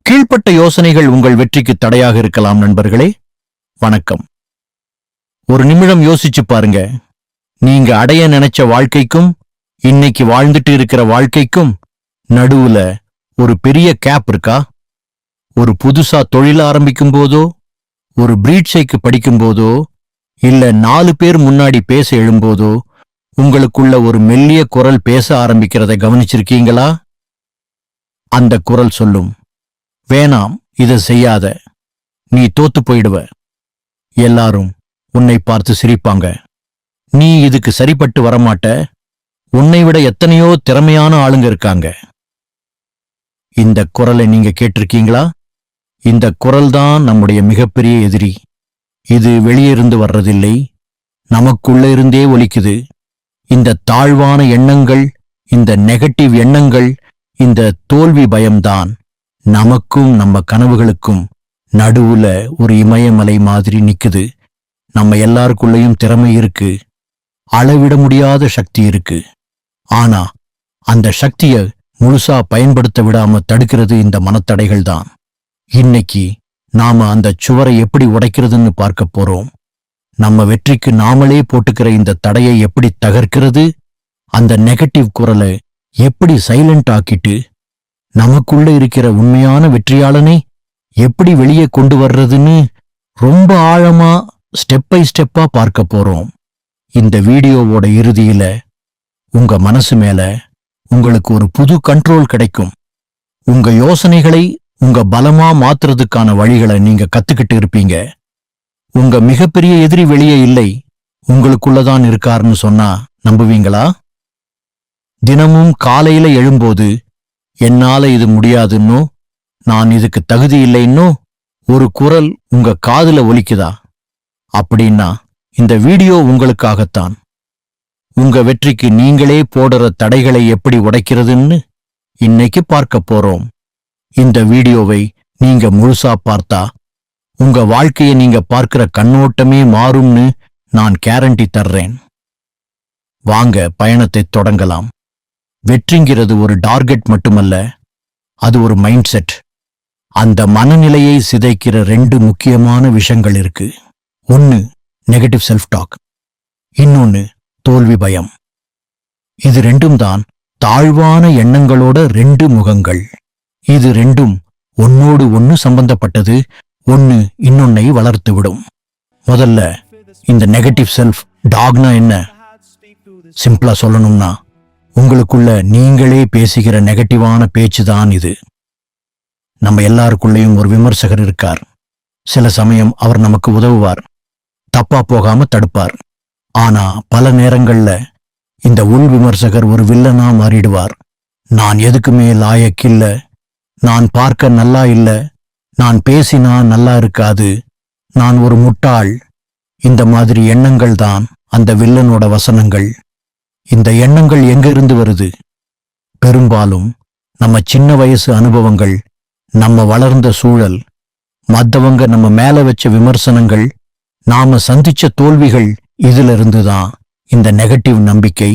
கீழ்ப்பட்ட யோசனைகள் உங்கள் வெற்றிக்கு தடையாக இருக்கலாம். நண்பர்களே, வணக்கம். ஒரு நிமிடம் யோசிச்சு பாருங்க. நீங்க அடைய நினைச்ச வாழ்க்கைக்கும் இன்னைக்கு வாழ்ந்துட்டு இருக்கிற வாழ்க்கைக்கும் நடுவுல ஒரு பெரிய கேப் இருக்கா? ஒரு புதுசா தொழில் ஆரம்பிக்கும் போதோ, ஒரு பிரீட்ஷைக்கு படிக்கும் போதோ, இல்ல 4 பேர் முன்னாடி பேச எழும்போதோ உங்களுக்குள்ள ஒரு மெல்லிய குரல் பேச ஆரம்பிக்கிறதை கவனிச்சிருக்கீங்களா? அந்த குரல் சொல்லும், வேணாம், இதை செய்யாத, நீ தோத்து போயிடுவ. எல்லாரும் உன்னை பார்த்து சிரிப்பாங்க. நீ இதுக்கு சரிப்பட்டு வரமாட்ட, உன்னை விட எத்தனையோ திறமையான ஆளுங்க இருக்காங்க. இந்த குரலை நீங்க கேட்டிருக்கீங்களா? இந்த குரல் தான் நம்முடைய மிகப்பெரிய எதிரி. இது வெளியிருந்து வர்றதில்லை, நமக்குள்ள இருந்தே ஒலிக்குது. இந்த தாழ்வான எண்ணங்கள், இந்த நெகட்டிவ் எண்ணங்கள், இந்த தோல்வி பயம்தான் நமக்கும் நம்ம கனவுகளுக்கும் நடுவுல ஒரு இமயமலை மாதிரி நிக்குது. நம்ம எல்லாருக்குள்ளேயும் திறமை இருக்கு, அளவிட முடியாத சக்தி இருக்கு. ஆனா அந்த சக்தியை முழுசா பயன்படுத்த விடாம தடுக்கிறது இந்த மனத்தடைகள் தான். இன்னைக்கு நாம அந்த சுவரை எப்படி உடைக்கிறதுன்னு பார்க்க போறோம். நம்ம வெற்றிக்கு நாமளே போட்டுக்கிற இந்த தடையை எப்படி தகர்க்கிறது, அந்த நெகட்டிவ் குரலை எப்படி சைலண்ட் ஆக்கிட்டு நமக்குள்ள இருக்கிற உண்மையான வெற்றியாளனை எப்படி வெளியே கொண்டு வர்றதுன்னு ரொம்ப ஆழமா ஸ்டெப் பை ஸ்டெப்பா பார்க்க போறோம். இந்த வீடியோவோட இறுதியில உங்க மனசு மேல உங்களுக்கு ஒரு புது கண்ட்ரோல் கிடைக்கும். உங்க யோசனைகளை உங்க பலமா மாத்துறதுக்கான வழிகளை நீங்க கத்துக்கிட்டு இருப்பீங்க. உங்க மிகப்பெரிய எதிரி வெளியே இல்லை, உங்களுக்குள்ளதான் இருக்காருன்னு சொன்னா நம்புவீங்களா? தினமும் காலையில எழும்போது என்னால இது முடியாதுன்னோ, நான் இதுக்கு தகுதி இல்லைன்னோ ஒரு குரல் உங்க காதுல ஒலிக்குதா? அப்படின்னா இந்த வீடியோ உங்களுக்காகத்தான். உங்க வெற்றிக்கு நீங்களே போடுற தடைகளை எப்படி உடைக்கிறதுன்னு இன்னைக்கு பார்க்க போறோம். இந்த வீடியோவை நீங்க முழுசா பார்த்தா உங்க வாழ்க்கையை நீங்க பார்க்கிற கண்ணோட்டமே மாறும்னு நான் கேரண்டி தர்றேன். வாங்க பயணத்தை தொடங்கலாம். வெற்றிங்கிறது ஒரு டார்கெட் மட்டுமல்ல, அது ஒரு மைண்ட் செட். அந்த மனநிலையை சிதைக்கிற 2 முக்கியமான விஷயங்கள் இருக்கு. ஒன்னு நெகட்டிவ் செல்ஃப் டாக், இன்னொன்னு தோல்வி பயம். இது 2ம் தான் தாழ்வான எண்ணங்களோட 2 முகங்கள். இது 2ம் ஒன்னோடு ஒன்னு சம்பந்தப்பட்டது, ஒன்னு இன்னொன்னை வளர்த்துவிடும். முதல்ல இந்த நெகட்டிவ் செல்ஃப் டாக்னா என்ன? சிம்பிளா சொல்லணும்னா, உங்களுக்குள்ள நீங்களே பேசுகிற நெகட்டிவான பேச்சுதான் இது. நம்ம எல்லாருக்குள்ளேயும் ஒரு விமர்சகர் இருக்கார். சில சமயம் அவர் நமக்கு உதவுவார், தப்பா போகாம தடுப்பார். ஆனா பல நேரங்கள்ல இந்த உள் விமர்சகர் ஒரு வில்லனா மாறிடுவார். நான் எதுக்குமே லாயக்கில்ல, நான் பார்க்க நல்லா இல்ல, நான் பேசினா நல்லா இருக்காது, நான் ஒரு முட்டாள். இந்த மாதிரி எண்ணங்கள் தான் அந்த வில்லனோட வசனங்கள். இந்த எண்ணங்கள் எங்கிருந்து வருது? பெரும்பாலும் நம்ம சின்ன வயசு அனுபவங்கள், நம்ம வளர்ந்த சூழல், மத்தவங்க நம்ம மேல வச்ச விமர்சனங்கள், நாம சந்திச்ச தோல்விகள், இதிலிருந்துதான் இந்த நெகட்டிவ் நம்பிக்கை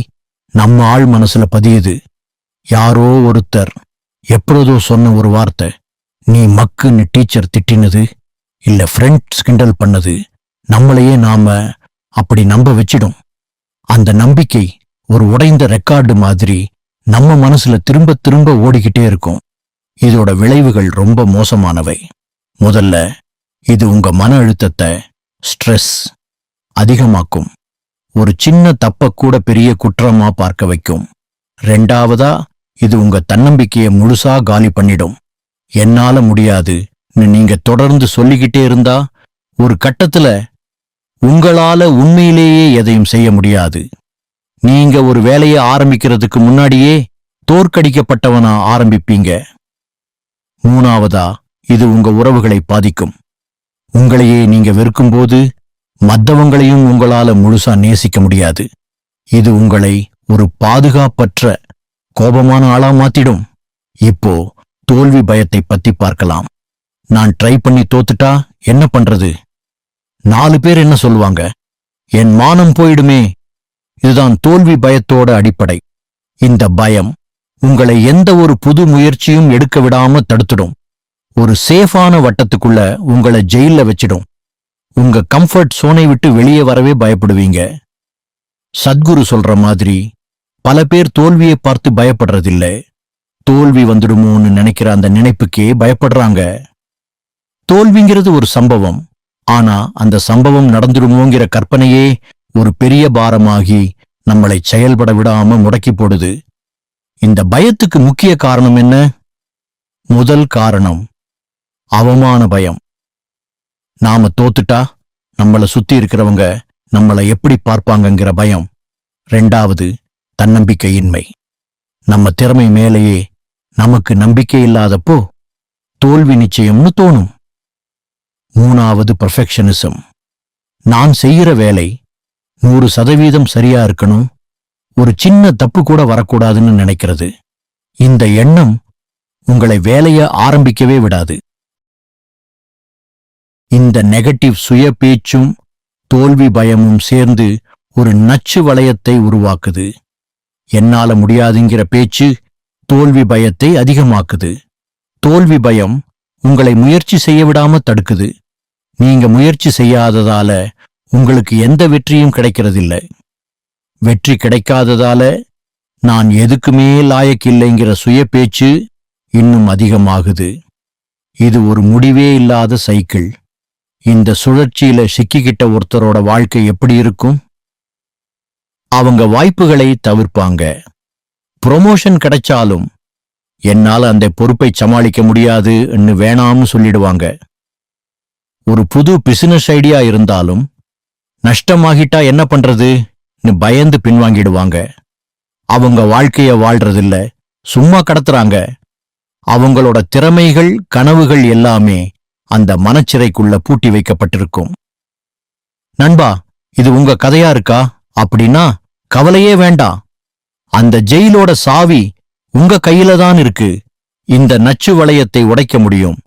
நம்ம ஆழ் மனசுல பதியுது. யாரோ ஒருத்தர் எப்பொழுதோ சொன்ன ஒரு வார்த்தை, நீ மக்குன்னு டீச்சர் திட்டினது, இல்ல ஃப்ரெண்ட்ஸ் கிண்டல் பண்ணது, நம்மளையே நாம அப்படி நம்ப வச்சிடும். அந்த நம்பிக்கை ஒரு உடைந்த ரெக்கார்டு மாதிரி நம்ம மனசுல திரும்ப திரும்ப ஓடிக்கிட்டே இருக்கும். இதோட விளைவுகள் ரொம்ப மோசமானவை. முதல்ல இது உங்க மன அழுத்தத்தை, ஸ்ட்ரெஸ் அதிகமாக்கும். ஒரு சின்ன தப்ப கூட பெரிய குற்றமா பார்க்க வைக்கும். 2வதா இது உங்க தன்னம்பிக்கையை முழுசா காலி பண்ணிடும். என்னால முடியாது நீங்க தொடர்ந்து சொல்லிக்கிட்டே இருந்தா ஒரு கட்டத்துல உங்களால உண்மையிலேயே எதையும் செய்ய முடியாது. நீங்க ஒரு வேலையை ஆரம்பிக்கிறதுக்கு முன்னாடியே தோற்கடிக்கப்பட்டவனா ஆரம்பிப்பீங்க. 3வதா இது உங்க உறவுகளை பாதிக்கும். உங்களையே நீங்க வெறுக்கும்போது மத்தவங்களையும் உங்களால முழுசா நேசிக்க முடியாது. இது உங்களை ஒரு பாதுகாப்பற்ற கோபமான ஆளா மாத்திடும். இப்போ தோல்வி பயத்தை பத்தி பார்க்கலாம். நான் ட்ரை பண்ணி தோத்துட்டா என்ன பண்றது? 4 பேர் என்ன சொல்லுவாங்க? என் மானம் போயிடுமே. இதுதான் தோல்வி பயத்தோட அடிப்படை. இந்த பயம் உங்களை எந்த ஒரு புது முயற்சியும் எடுக்க விடாம தடுத்துடும். ஒரு சேஃபான வட்டத்துக்குள்ள உங்களை ஜெயில வச்சிடும். உங்க கம்ஃபர்ட் சோனை விட்டு வெளியே வரவே பயப்படுவீங்க. சத்குரு சொல்ற மாதிரி பல பேர் தோல்வியை பார்த்து பயப்படுறதில்ல, தோல்வி வந்துடுமோன்னு நினைக்கிற அந்த நினைப்புக்கே பயப்படுறாங்க. தோல்விங்கிறது ஒரு சம்பவம், ஆனா அந்த சம்பவம் நடந்துடுமோங்கிற கற்பனையே ஒரு பெரிய பாரமாகி நம்மளை செயல்பட விடாம முடக்கி போடுது. இந்த பயத்துக்கு முக்கிய காரணம் என்ன? முதல் காரணம் அவமான பயம். நாம தோத்துட்டா நம்மளை சுத்தி இருக்கிறவங்க நம்மளை எப்படி பார்ப்பாங்கங்கிற பயம். ரெண்டாவது தன்னம்பிக்கையின்மை. நம்ம திறமை மேலேயே நமக்கு நம்பிக்கை இல்லாதப்போ தோல்வி நிச்சயம்னு தோணும். மூணாவது பெர்ஃபெக்ஷனிசம். நான் செய்கிற வேலை 100% சரியா இருக்கணும், ஒரு சின்ன தப்பு கூட வரக்கூடாதுன்னு நினைக்கிறது. இந்த எண்ணம் உங்களை வேலைய ஆரம்பிக்கவே விடாது. இந்த நெகட்டிவ் சுய பேச்சும் தோல்வி பயமும் சேர்ந்து ஒரு நச்சு வளையத்தை உருவாக்குது. என்னால முடியாதுங்கிற பேச்சு தோல்வி பயத்தை அதிகமாக்குது. தோல்வி பயம் உங்களை முயற்சி செய்ய விடாம தடுக்குது. நீங்க முயற்சி செய்யாததால உங்களுக்கு எந்த வெற்றியும் கிடைக்கிறதில்ல. வெற்றி கிடைக்காததால நான் எதுக்குமே லாயக்கில்லைங்கிற சுய பேச்சு இன்னும் அதிகமாகுது. இது ஒரு முடிவே இல்லாத சைக்கிள். இந்த சுழற்சியில சிக்கிக்கிட்ட ஒருத்தரோட வாழ்க்கை எப்படி இருக்கும்? அவங்க வாய்ப்புகளை தவிர்ப்பாங்க. ப்ரொமோஷன் கிடைச்சாலும் என்னால அந்த பொறுப்பை சமாளிக்க முடியாதுன்னு வேணாம்னு சொல்லிடுவாங்க. ஒரு புது பிசினஸ் ஐடியா இருந்தாலும் நஷ்டமாகிட்டா என்ன பண்றதுன்னு பயந்து பின்வாங்கிடுவாங்க. அவங்க வாழ்க்கைய வாழ்றதில்ல, சும்மா கடத்துறாங்க. அவங்களோட திறமைகள் கனவுகள் எல்லாமே அந்த மனச்சிறைக்குள்ள பூட்டி வைக்கப்பட்டிருக்கும். நண்பா, இது உங்க கதையா இருக்கா? அப்படின்னா கவலையே வேண்டாம். அந்த ஜெயிலோட சாவி உங்க கையில தான் இருக்கு. இந்த நச்சு வளையத்தை உடைக்க முடியும்.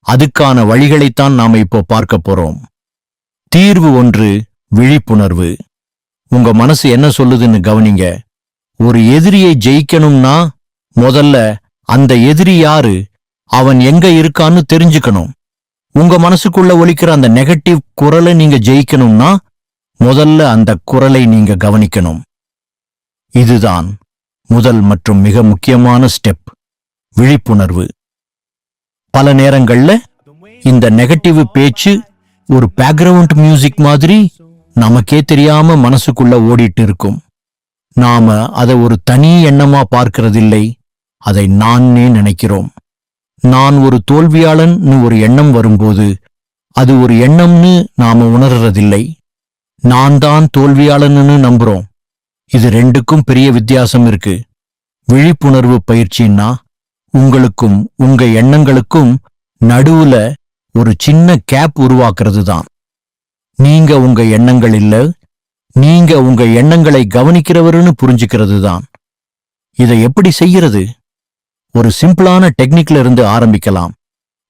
அதுக்கான வழிகளைத்தான் நாம இப்போ பார்க்க போறோம். தீர்வு 1, விழிப்புணர்வு. உங்க மனசு என்ன சொல்லுதுன்னு கவனிங்க. ஒரு எதிரியை ஜெயிக்கணும்னா முதல்ல அந்த எதிரி யாரு, அவன் எங்க இருக்கான்னு தெரிஞ்சுக்கணும். உங்க மனசுக்குள்ள ஒலிக்கிற அந்த நெகட்டிவ் குரலை நீங்க ஜெயிக்கணும்னா முதல்ல அந்த குரலை நீங்க கவனிக்கணும். இதுதான் முதல் மற்றும் மிக முக்கியமான ஸ்டெப், விழிப்புணர்வு. பல நேரங்கள்ல இந்த நெகட்டிவ் பேச்சு ஒரு பேக்ரவுண்ட் மியூசிக் மாதிரி நமக்கே தெரியாம மனசுக்குள்ள ஓடிட்டு இருக்கும். நாம அதை ஒரு தனி எண்ணமா பார்க்கிறதில்லை, அதை நானே நினைக்கிறோம். நான் ஒரு தோல்வியாளன்னு ஒரு எண்ணம் வரும்போது அது ஒரு எண்ணம்னு நாம உணர்றதில்லை, நான் தான் தோல்வியாளன்னு நம்புறோம். இது ரெண்டுக்கும் பெரிய வித்தியாசம் இருக்கு. விழிப்புணர்வு பயிற்சின்னா உங்களுக்கும் உங்க எண்ணங்களுக்கும் நடுவுல ஒரு சின்ன கேப் உருவாக்குறது தான். நீங்க உங்க எண்ணங்கள் இல்ல, நீங்க உங்க எண்ணங்களை கவனிக்கிறவருன்னு புரிஞ்சுக்கிறது தான். இதை எப்படி செய்யறது? ஒரு சிம்பிளான டெக்னிக்ல இருந்து ஆரம்பிக்கலாம்.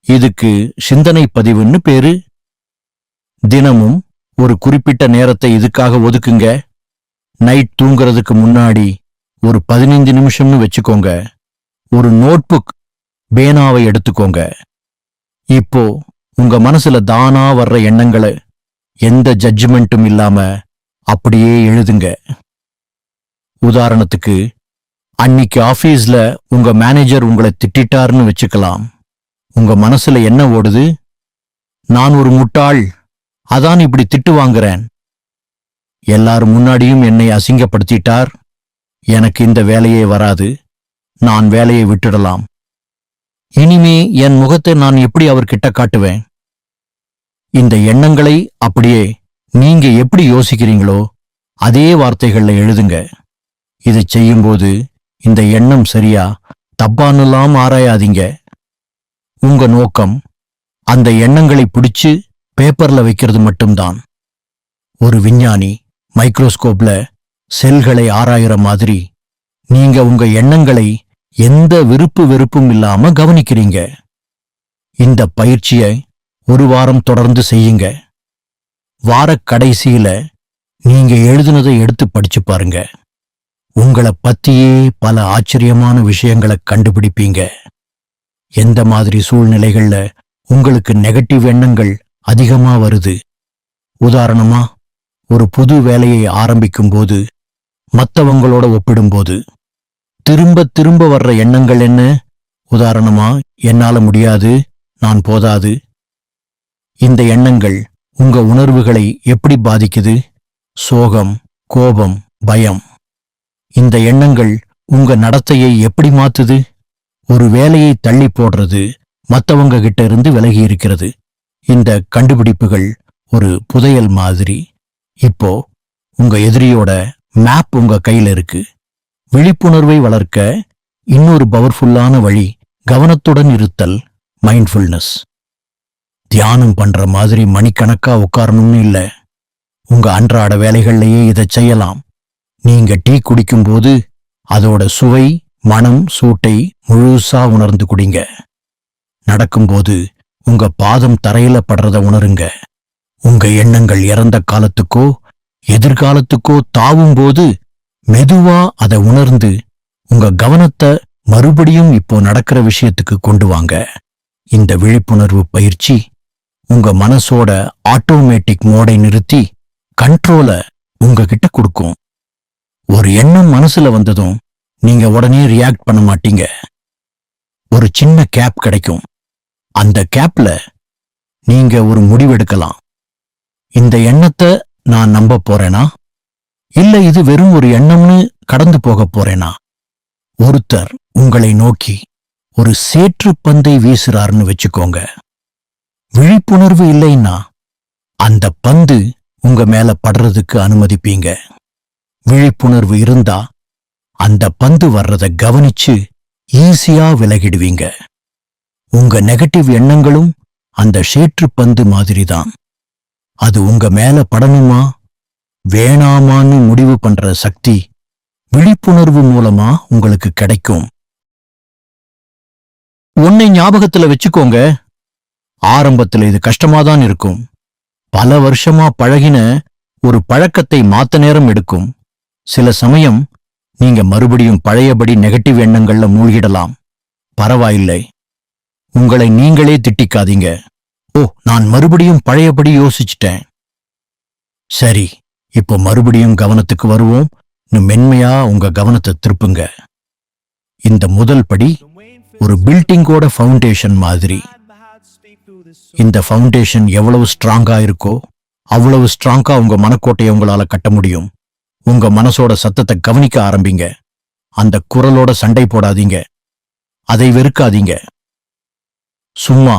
இதுக்கு சிந்தனை பதிவுன்னு பேரு. தினமும் ஒரு குறிப்பிட்ட நேரத்தை இதுக்காக ஒதுக்குங்க. நைட் தூங்குறதுக்கு முன்னாடி ஒரு 15 நிமிஷம்னு வச்சுக்கோங்க. ஒரு நோட்புக், பேனாவை எடுத்துக்கோங்க. இப்போ உங்க மனசுல தானா வர்ற எண்ணங்களை எந்த ஜட்ஜ்மெண்ட்டும் இல்லாம அப்படியே எழுதுங்க. உதாரணத்துக்கு, அன்னிக்கு ஆபீஸ்ல உங்க மேனேஜர் உங்களை திட்டார்னு வச்சுக்கலாம். உங்க மனசுல என்ன ஓடுது? நான் ஒரு முட்டாள், அதான் இப்படி திட்டு வாங்குறேன். எல்லாரும் முன்னாடியும் என்னை அசிங்கப்படுத்திட்டார், எனக்கு இந்த வேலையே வராது, நான் வேலையை விட்டுடலாம். இனிமே என் முகத்தை நான் எப்படி அவர்கிட்ட காட்டுவேன்? இந்த எண்ணங்களை அப்படியே நீங்க எப்படி யோசிக்கிறீங்களோ அதே வார்த்தைகள்ல எழுதுங்க. இதை செய்யும்போது இந்த எண்ணம் சரியா தப்பானுலாம் ஆராயாதீங்க. உங்க நோக்கம் அந்த எண்ணங்களை பிடிச்சு பேப்பர்ல வைக்கிறது மட்டும்தான். ஒரு விஞ்ஞானி மைக்ரோஸ்கோப்ல செல்களை ஆராயிற மாதிரி நீங்க உங்க எண்ணங்களை எந்த விருப்பு வெறுப்பும் இல்லாம கவனிக்கிறீங்க. இந்த பயிற்சியை 1 வாரம் தொடர்ந்து செய்யுங்க. வாரக் கடைசியில நீங்க எழுதுனதை எடுத்து படிச்சு பாருங்க. உங்களை பத்தியே பல ஆச்சரியமான விஷயங்களை கண்டுபிடிப்பீங்க. எந்த மாதிரி சூழ்நிலைகள்ல உங்களுக்கு நெகட்டிவ் எண்ணங்கள் அதிகமா வருது? உதாரணமா, ஒரு புது வேலையை ஆரம்பிக்கும் போது, மத்தவங்களோட ஒப்பிடும்போது. திரும்ப திரும்ப வர்ற எண்ணங்கள் என்ன? உதாரணமா, என்னால முடியாது, நான் போதாது. இந்த எண்ணங்கள் உங்க உணர்வுகளை எப்படி பாதிக்குது? சோகம், கோபம், பயம். இந்த எண்ணங்கள் உங்க நடத்தையை எப்படி மாத்துது? ஒரு வேலையை தள்ளி போடுறது, மத்தவங்க கிட்ட இருந்து விலகி இருக்கிறது. இந்த கண்டுபிடிப்புகள் ஒரு புதையல் மாதிரி. இப்போ உங்க எதிரியோட மேப் உங்க கையில இருக்கு. விழிப்புணர்வை வளர்க்க இன்னொரு பவர்ஃபுல்லான வழி கவனத்துடன் இருத்தல், மைண்ட்ஃபுல்னஸ். தியானம் பண்ற மாதிரி மணிக்கணக்கா உட்காரணும்னு இல்ல. உங்க அன்றாட வேலைகள்லயே இதை செய்யலாம். நீங்க டீ குடிக்கும்போது அதோட சுவை, மனம், சூட்டை முழுசா உணர்ந்து குடிங்க. நடக்கும்போது உங்க பாதம் தரையில படுறத உணருங்க. உங்க எண்ணங்கள் இறந்த காலத்துக்கோ எதிர்காலத்துக்கோ தாவும்போது மெதுவா அதை உணர்ந்து உங்க கவனத்தை மறுபடியும் இப்போ நடக்கிற விஷயத்துக்கு கொண்டு வாங்க. இந்த விழிப்புணர்வு பயிற்சி உங்க மனசோட ஆட்டோமேட்டிக் மோடை நிறுத்தி கண்ட்ரோல உங்ககிட்ட கொடுக்கும். ஒரு எண்ணம் மனசுல வந்ததும் நீங்க உடனே ரியாக்ட் பண்ண மாட்டீங்க. ஒரு சின்ன கேப் கிடைக்கும். அந்த கேப்ல நீங்க ஒரு முடிவெடுக்கலாம். இந்த எண்ணத்தை நான் நம்ப போறேனா, இல்ல இது வெறும் ஒரு எண்ணம்னு கடந்து போக போறேனா? ஒருத்தர் உங்களை நோக்கி ஒரு சேற்று பந்தை வீசுறாருன்னு வச்சுக்கோங்க. விழிப்புணர்வு இல்லைன்னா அந்த பந்து உங்க மேல படுறதுக்கு அனுமதிப்பீங்க. விழிப்புணர்வு இருந்தா அந்த பந்து வர்றத கவனிச்சு ஈஸியா விலகிடுவீங்க. உங்க நெகட்டிவ் எண்ணங்களும் அந்த சேற்று பந்து மாதிரிதான். அது உங்க மேல படணுமா வேணாமான்னு முடிவு பண்ற சக்தி விழிப்புணர்வு மூலமா உங்களுக்கு கிடைக்கும். உன்னை ஞாபகத்துல வச்சுக்கோங்க. ஆரம்பத்துல இது கஷ்டமாதான் இருக்கும். பல வருஷமா பழகின ஒரு பழக்கத்தை மாத்த நேரம் எடுக்கும். சில சமயம் நீங்க மறுபடியும் பழையபடி நெகட்டிவ் எண்ணங்கள்ல மூழ்கிடலாம். பரவாயில்லை. உங்களை நீங்களே திட்டிக்காதீங்க. ஓ, நான் மறுபடியும் பழையபடி யோசிச்சிட்டேன். சரி, இப்போ மறுபடியும் கவனத்துக்கு வருவோம். மென்மையா உங்க கவனத்தை திருப்புங்க. இந்த முதல் படி ஒரு பில்டிங்கோட ஃபவுண்டேஷன் மாதிரி. இந்த ஃபவுண்டேஷன் எவ்வளவு ஸ்ட்ராங்கா இருக்கோ அவ்வளவு ஸ்ட்ராங்கா உங்க மனக்கோட்டையை உங்களால கட்ட முடியும். உங்க மனசோட சத்தத்தை கவனிக்க ஆரம்பிங்க. அந்த குரலோட சண்டை போடாதீங்க. அதை வெறுக்காதீங்க. சும்மா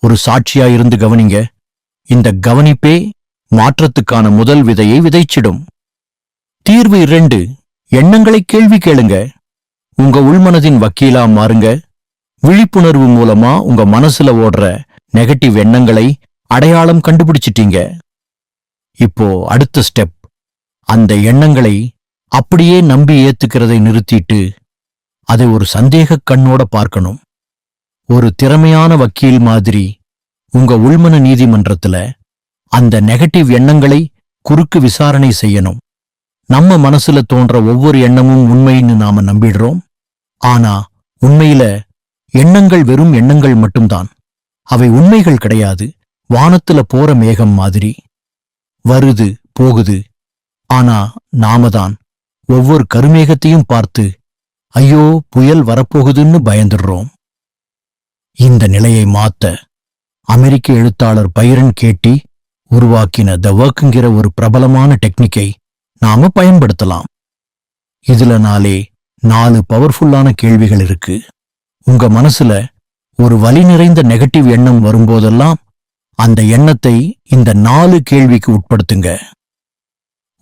ஒரு சாட்சியா இருந்து கவனிங்க. இந்த கவனிப்பே மாற்றத்துக்கான முதல் விதையை விதைச்சிடும். தீர்வு 2. எண்ணங்களை கேள்வி கேளுங்க. உங்க உள்மனதின் வக்கீலா மாறுங்க. விழிப்புணர்வு மூலமா உங்க மனசுல ஓடுற நெகட்டிவ் எண்ணங்களை அடையாளம் கண்டுபிடிச்சிட்டீங்க. இப்போ அடுத்த ஸ்டெப், அந்த எண்ணங்களை அப்படியே நம்பி ஏத்துக்கிறதை நிறுத்திட்டு அதை ஒரு சந்தேக கண்ணோட பார்க்கணும். ஒரு திறமையான வக்கீல் மாதிரி உங்க உள்மன நீதிமன்றத்துல அந்த நெகட்டிவ் எண்ணங்களை குறுக்கு விசாரணை செய்யணும். நம்ம மனசுல தோன்ற ஒவ்வொரு எண்ணமும் உண்மைன்னு நாம நம்பிடுறோம். ஆனா உண்மையில எண்ணங்கள் வெறும் எண்ணங்கள் மட்டும்தான். அவை உண்மைகள் கிடையாது. வானத்துல போற மேகம் மாதிரி வருது போகுது. ஆனா நாம தான் ஒவ்வொரு கருமேகத்தையும் பார்த்து ஐயோ புயல் வரப்போகுதுன்னு பயந்துடுறோம். இந்த நிலையை மாத்த அமெரிக்க எழுத்தாளர் பைரன் கேட்டி உருவாக்கின த ஒர்க்குங்கிற ஒரு பிரபலமான டெக்னிக்கை நாம பயன்படுத்தலாம். இதுல 4 பவர்ஃபுல்லான கேள்விகள் இருக்கு. உங்க மனசுல ஒரு வலி நிறைந்த நெகட்டிவ் எண்ணம் வரும்போதெல்லாம் அந்த எண்ணத்தை இந்த 4 கேள்விக்கு உட்படுத்துங்க.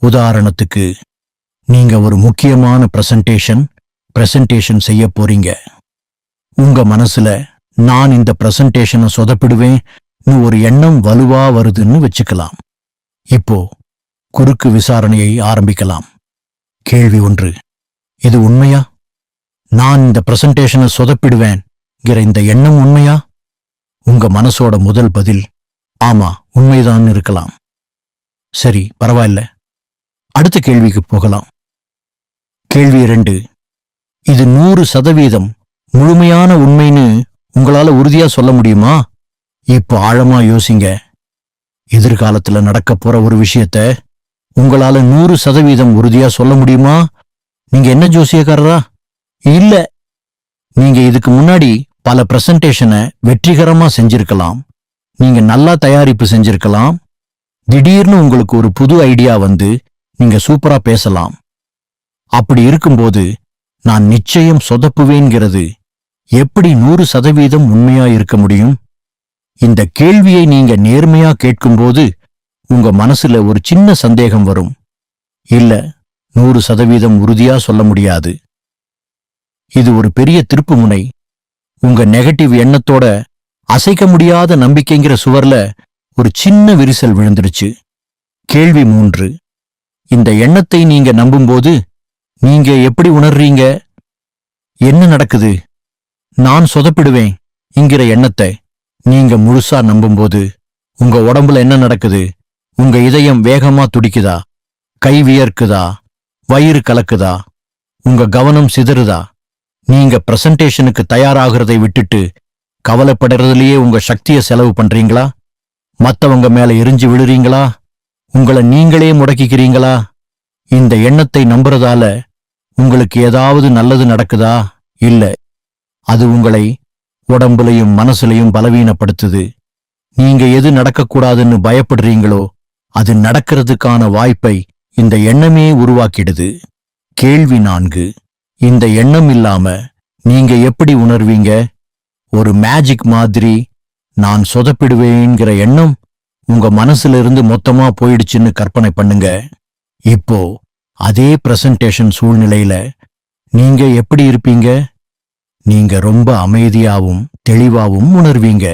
உதாரணத்துக்கு, நீங்க ஒரு முக்கியமான பிரசன்டேஷன் செய்ய போறீங்க. உங்க மனசுல நான் இந்த பிரசன்டேஷனை சொதப்பிடுவேன் ஒரு எண்ணம் வலுவா வருதுன்னு வச்சுக்கலாம். இப்போ குறுக்கு விசாரணையை ஆரம்பிக்கலாம். கேள்வி 1, இது உண்மையா? நான் இந்த பிரசன்டேஷனை சொதப்பிடுவேன் இந்த எண்ணம் உண்மையா? உங்க மனசோட முதல் பதில் ஆமா உண்மைதான் இருக்கலாம். சரி, பரவாயில்ல. அடுத்த கேள்விக்கு போகலாம். கேள்வி 2, இது 100% முழுமையான உண்மைன்னு உங்களால உறுதியா சொல்ல முடியுமா? இப்போ ஆழமா யோசிங்க. எதிர்காலத்துல நடக்க போற ஒரு விஷயத்த உங்களால 100% உறுதியா சொல்ல முடியுமா? நீங்க என்ன ஜோசியக்காரரா? இல்ல. நீங்க இதுக்கு முன்னாடி பல பிரசன்டேஷனை வெற்றிகரமா செஞ்சிருக்கலாம். நீங்க நல்லா தயாரிப்பு செஞ்சிருக்கலாம். திடீர்னு உங்களுக்கு ஒரு புது ஐடியா வந்து நீங்க சூப்பரா பேசலாம். அப்படி இருக்கும்போது நான் நிச்சயம் சொதப்புவேங்கிறது எப்படி 100% உண்மையா இருக்க முடியும்? இந்த கேள்வியை நீங்க நேர்மையா கேட்கும்போது உங்க மனசுல ஒரு சின்ன சந்தேகம் வரும். இல்ல, 100% உறுதியா சொல்ல முடியாது. இது ஒரு பெரிய திருப்புமுனை. உங்க நெகட்டிவ் எண்ணத்தோட அசைக்க முடியாத நம்பிக்கைங்கிற சுவர்ல ஒரு சின்ன விரிசல் விழுந்துருச்சு. கேள்வி 3. இந்த எண்ணத்தை நீங்க நம்பும்போது நீங்க எப்படி உணர்றீங்க? என்ன நடக்குது? நான் சொதப்பிடுவேன் என்கிற எண்ணத்தை நீங்க முழுசா நம்பும்போது உங்க உடம்புல என்ன நடக்குது? உங்க இதயம் வேகமா துடிக்குதா? கை வியர்க்குதா? வயிறு கலக்குதா? உங்க கவனம் சிதறுதா? நீங்க பிரசன்டேஷனுக்கு தயாராகிறதை விட்டுட்டு கவலைப்படுறதுலயே உங்க சக்தியை செலவு பண்றீங்களா? மத்தவங்க மேல எரிஞ்சு விழுறீங்களா? உங்களை நீங்களே முடக்கிக்கிறீங்களா? இந்த எண்ணத்தை நம்புறதால உங்களுக்கு ஏதாவது நல்லது நடக்குதா? இல்ல, அது உங்களை உடம்புலையும் மனசுலையும் பலவீனப்படுத்துது. நீங்க எது நடக்கக்கூடாதுன்னு பயப்படுறீங்களோ அது நடக்கிறதுக்கான வாய்ப்பை இந்த எண்ணமே உருவாக்கிடுது. கேள்வி 4. இந்த எண்ணம் இல்லாம நீங்க எப்படி உணர்வீங்க? ஒரு மேஜிக் மாதிரி நான் சொதப்பிடுவேங்கிற எண்ணம் உங்க மனசுல இருந்து மொத்தமா போயிடுச்சுன்னு கற்பனை பண்ணுங்க. இப்போ அதே பிரசன்டேஷன் சூழ்நிலையில நீங்க எப்படி இருப்பீங்க? நீங்க ரொம்ப அமைதியாவும் தெளிவாவும் உணர்வீங்க.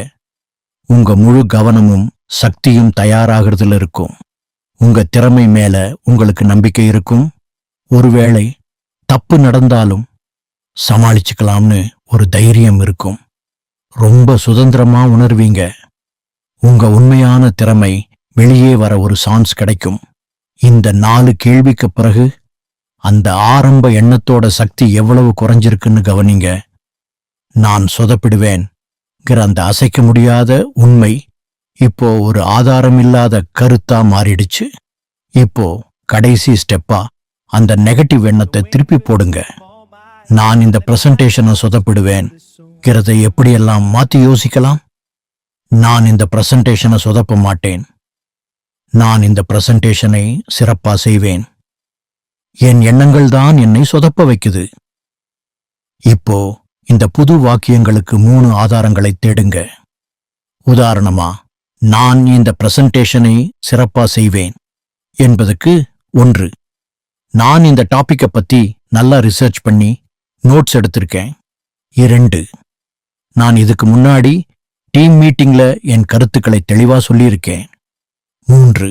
உங்க முழு கவனமும் சக்தியும் தயாராகிறதுல இருக்கும். உங்க திறமை மேல உங்களுக்கு நம்பிக்கை இருக்கும். ஒருவேளை தப்பு நடந்தாலும் சமாளிச்சுக்கலாம்னு ஒரு தைரியம் இருக்கும். ரொம்ப சுதந்திரமா உணர்வீங்க. உங்க உண்மையான திறமை வெளியே வர ஒரு சான்ஸ் கிடைக்கும். இந்த 4 கேள்விக்கு பிறகு அந்த ஆரம்ப எண்ணத்தோட சக்தி எவ்வளவு குறைஞ்சிருக்குன்னு கவனிங்க. நான் சொதப்பிடுவேன் அந்த அசைக்க முடியாத உண்மை இப்போ ஒரு ஆதாரமில்லாத கருத்தா மாறிடுச்சு. இப்போ கடைசி ஸ்டெப்பா அந்த நெகட்டிவ் எண்ணத்தை திருப்பி போடுங்க. நான் இந்த பிரசன்டேஷனை சொதப்பிடுவேன் எப்படியெல்லாம் மாத்தி யோசிக்கலாம். நான் இந்த பிரசன்டேஷனை சொதப்ப மாட்டேன். நான் இந்த பிரசன்டேஷனை சிறப்பா செய்வேன். என் எண்ணங்கள் தான் என்னை சொதப்ப வைக்குது. இப்போ இந்த புது வாக்கியங்களுக்கு 3 ஆதாரங்களை தேடுங்க. உதாரணமா, நான் இந்த பிரசன்டேஷனை சிறப்பா செய்வேன் என்பதுக்கு 1. நான் இந்த டாபிக்கை பத்தி நல்லா ரிசர்ச் பண்ணி நோட்ஸ் எடுத்திருக்கேன். 2. நான் இதுக்கு முன்னாடி டீம் மீட்டிங்ல என் கருத்துக்களை தெளிவா சொல்லியிருக்கேன். 3.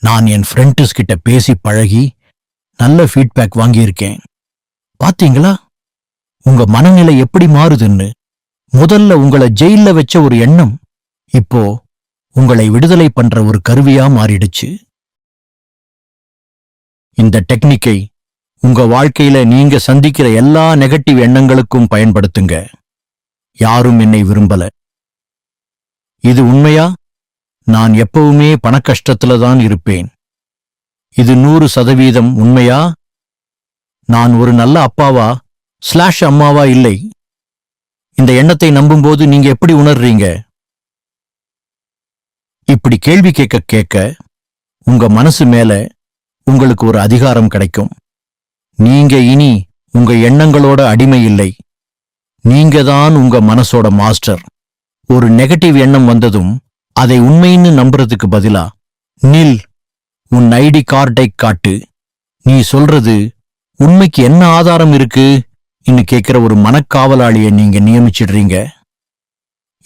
நான் என் ஃப்ரெண்ட்ஸ் கிட்ட பேசி பழகி நல்ல ஃபீட்பேக் வாங்கியிருக்கேன். பாத்தீங்களா உங்க மனநிலை எப்படி மாறுதுன்னு? முதல்ல உங்களை ஜெயில்ல வச்ச ஒரு எண்ணம் இப்போ உங்களை விடுதலை பண்ற ஒரு கருவியா மாறிடுச்சு. இந்த டெக்னிக்கை உங்க வாழ்க்கையில நீங்க சந்திக்கிற எல்லா நெகட்டிவ் எண்ணங்களுக்கும் பயன்படுத்துங்க. யாரும் என்னை விரும்பல. இது உண்மையா? நான் எப்பவுமே பணக்கஷ்டத்துல தான் இருப்பேன். இது 100% உண்மையா? நான் ஒரு நல்ல அப்பாவா அம்மாவா இல்லை. இந்த எண்ணத்தை நம்பும்போது நீங்க எப்படி உணர்றீங்க? இப்படி கேள்வி கேட்க கேட்க உங்க மனசு மேல உங்களுக்கு ஒரு அதிகாரம் கிடைக்கும். நீங்க இனி உங்க எண்ணங்களோட அடிமை இல்லை. நீங்க தான் உங்க மனசோட மாஸ்டர். ஒரு நெகட்டிவ் எண்ணம் வந்ததும் அதை உண்மைன்னு நம்புறதுக்கு பதிலா, நில், உன் ஐடி கார்டை காட்டு, நீ சொல்றது உண்மைக்கு என்ன ஆதாரம் இருக்கு இன்னும் கேட்கிற ஒரு மனக்காவலாளியை நீங்க நியமிச்சிடுறீங்க.